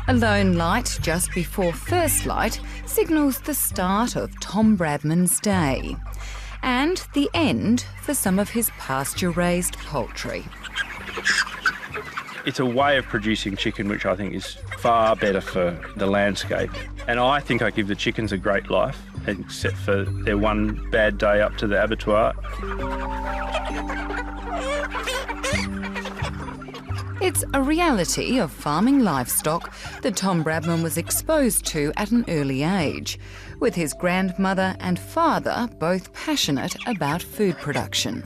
A lone light just before first light signals the start of Tom Bradman's day and the end for some of his pasture-raised poultry. It's a way of producing chicken which I think is far better for the landscape. And I think I give the chickens a great life, except for their one bad day up to the abattoir. It's a reality of farming livestock that Tom Bradman was exposed to at an early age, with his grandmother and father both passionate about food production.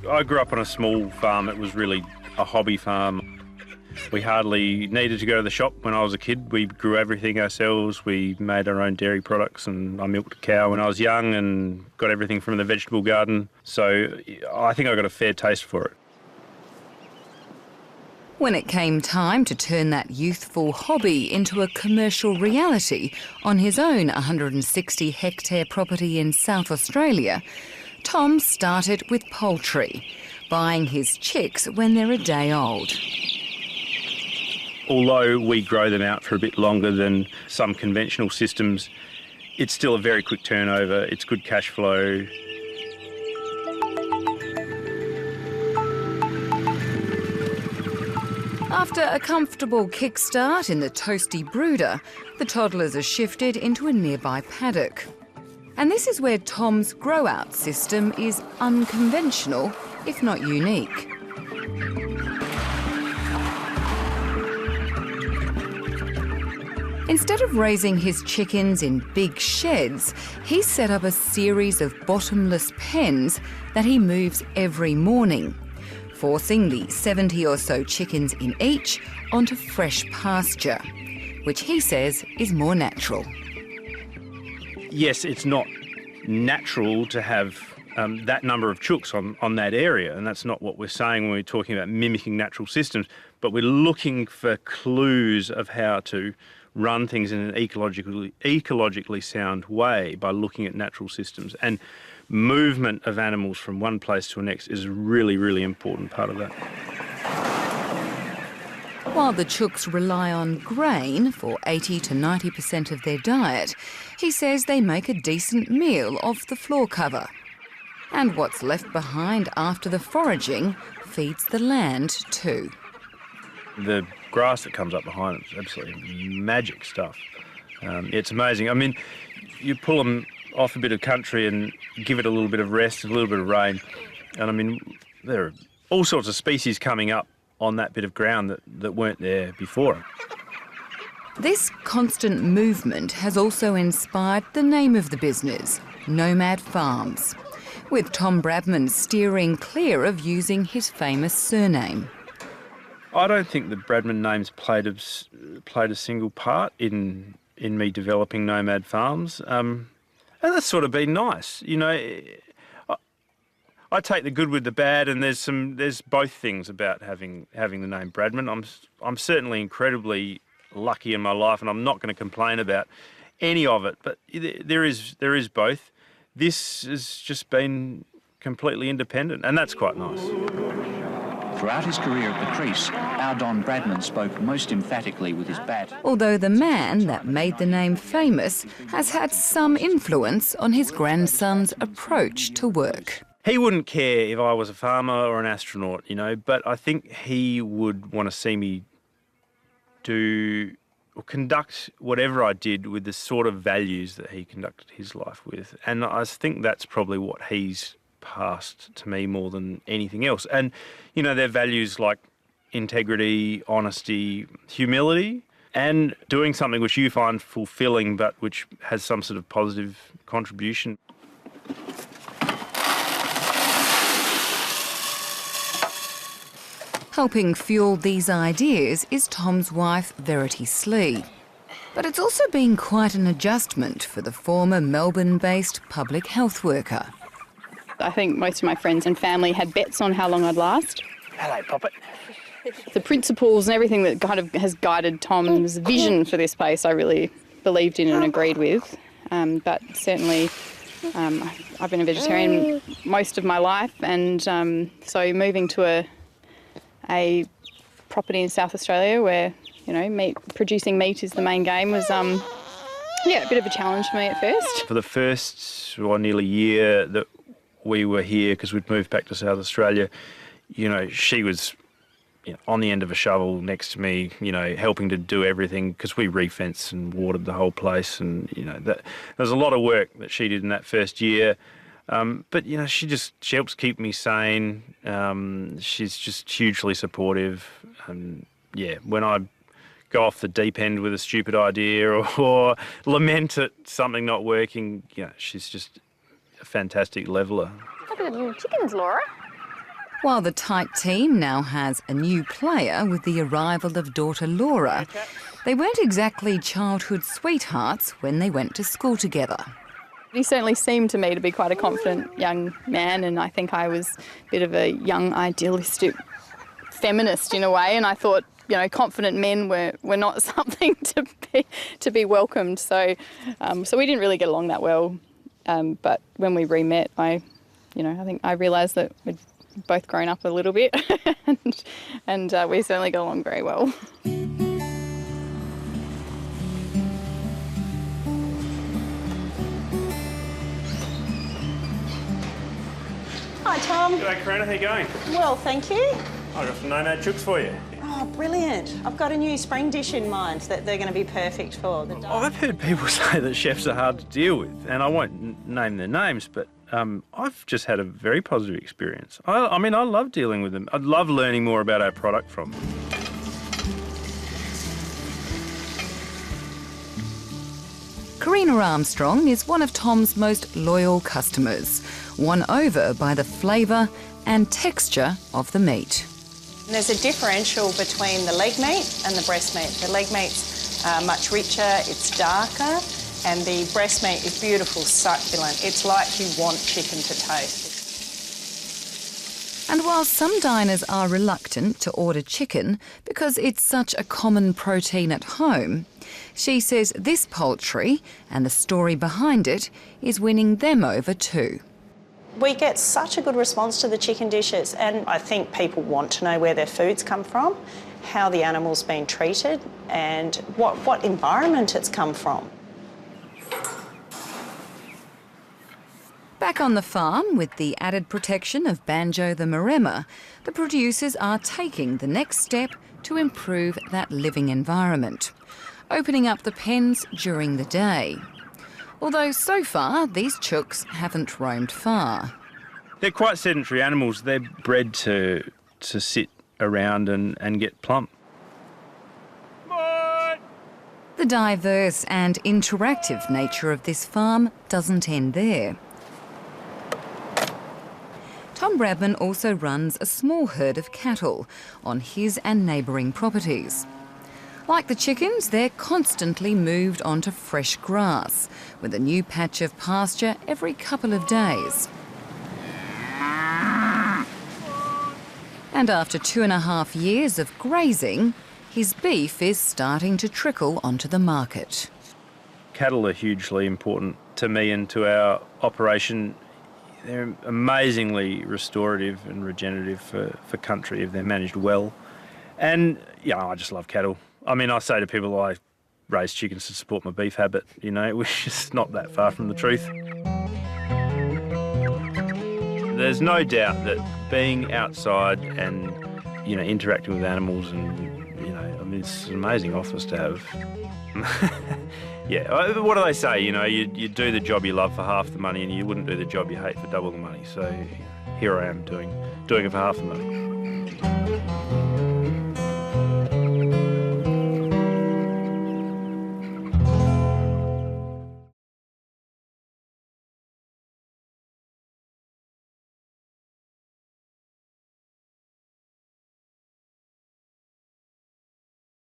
I grew up on a small farm. It was really a hobby farm. We hardly needed to go to the shop when I was a kid. We grew everything ourselves. We made our own dairy products, and I milked a cow when I was young and got everything from the vegetable garden. So I think I got a fair taste for it. When it came time to turn that youthful hobby into a commercial reality on his own 160-hectare property in South Australia, Tom started with poultry, buying his chicks when they're a day old. Although we grow them out for a bit longer than some conventional systems, it's still a very quick turnover. It's good cash flow. After a comfortable kickstart in the toasty brooder, the toddlers are shifted into a nearby paddock. And this is where Tom's grow-out system is unconventional, if not unique. Instead of raising his chickens in big sheds, he's set up a series of bottomless pens that he moves every morning, forcing the 70 or so chickens in each onto fresh pasture, which he says is more natural. Yes, it's not natural to have that number of chooks on that area, and that's not what we're saying when we're talking about mimicking natural systems, but we're looking for clues of how to run things in an ecologically sound way by looking at natural systems. And movement of animals from one place to the next is a really, really important part of that. While the chooks rely on grain for 80 to 90% of their diet, he says they make a decent meal off the floor cover. And what's left behind after the foraging feeds the land too. The grass that comes up behind them is absolutely magic stuff. It's amazing. I mean, you pull them off a bit of country and give it a little bit of rest, a little bit of rain, and I mean, there are all sorts of species coming up on that bit of ground that weren't there before. This constant movement has also inspired the name of the business, Nomad Farms, with Tom Bradman steering clear of using his famous surname. I don't think the Bradman name's played a single part in me developing Nomad Farms, and that's sort of been nice. You know, I take the good with the bad, and there's both things about having the name Bradman. I'm certainly incredibly lucky in my life, and I'm not going to complain about any of it. But there is both. This has just been completely independent, and that's quite nice. Throughout his career at the crease, our Don Bradman spoke most emphatically with his bat. Although the man that made the name famous has had some influence on his grandson's approach to work. He wouldn't care if I was a farmer or an astronaut, you know, but I think he would want to see me do or conduct whatever I did with the sort of values that he conducted his life with. And I think that's probably what he's passed to me more than anything else. And, you know, they're values like integrity, honesty, humility, and doing something which you find fulfilling but which has some sort of positive contribution. Helping fuel these ideas is Tom's wife, Verity Slee. But it's also been quite an adjustment for the former Melbourne-based public health worker. I think most of my friends and family had bets on how long I'd last. Hello, Poppet. The principles and everything that kind of has guided Tom's vision for this place I really believed in and agreed with. But certainly I've been a vegetarian most of my life, and so moving to a property in South Australia where, you know, producing meat is the main game was, a bit of a challenge for me at first. For the first nearly year that we were here, because we'd moved back to South Australia, you know, she was on the end of a shovel next to me, you know, helping to do everything, because we re-fenced and watered the whole place, and you know, there's a lot of work that she did in that first year. But you know, she helps keep me sane. She's just hugely supportive, and yeah, when I go off the deep end with a stupid idea or lament at something not working, you know, she's just a fantastic leveller. Look at the new chickens, Laura. While the tight team now has a new player with the arrival of daughter Laura, they weren't exactly childhood sweethearts when they went to school together. He certainly seemed to me to be quite a confident young man, and I think I was a bit of a young idealistic feminist in a way, and I thought, you know, confident men were not something to be welcomed. So we didn't really get along that well. But when we re-met, I think I realised that we'd both grown up a little bit, and we certainly got along very well. Hi, Tom. G'day, Karina, how you going? Well, thank you. I've got some nomad chooks for you. Oh, brilliant. I've got a new spring dish in mind that they're going to be perfect for. I've heard people say that chefs are hard to deal with, and I won't name their names, but I've just had a very positive experience. I mean, I love dealing with them. I love learning more about our product from them. Karina Armstrong is one of Tom's most loyal customers, won over by the flavour and texture of the meat. There's a differential between the leg meat and the breast meat. The leg meat's much richer, it's darker, and the breast meat is beautiful, succulent. It's like you want chicken to taste. And while some diners are reluctant to order chicken because it's such a common protein at home, she says this poultry and the story behind it is winning them over too. We get such a good response to the chicken dishes, and I think people want to know where their food's come from, how the animal's been treated, and what environment it's come from. Back on the farm, with the added protection of Banjo the Maremma, the producers are taking the next step to improve that living environment, opening up the pens during the day. Although so far, these chooks haven't roamed far. They're quite sedentary animals. They're bred to sit around and get plump. The diverse and interactive nature of this farm doesn't end there. Tom Bradman also runs a small herd of cattle on his and neighbouring properties. Like the chickens, they're constantly moved onto fresh grass, with a new patch of pasture every couple of days. And after 2.5 years of grazing, his beef is starting to trickle onto the market. Cattle are hugely important to me and to our operation. They're amazingly restorative and regenerative for country if they're managed well. And, yeah, I just love cattle. I mean, I say to people I raise chickens to support my beef habit, you know, which is not that far from the truth. There's no doubt that being outside and, you know, interacting with animals and, you know, I mean, it's an amazing office to have. Yeah, what do they say? You know, you do the job you love for half the money and you wouldn't do the job you hate for double the money. So here I am doing it for half the money.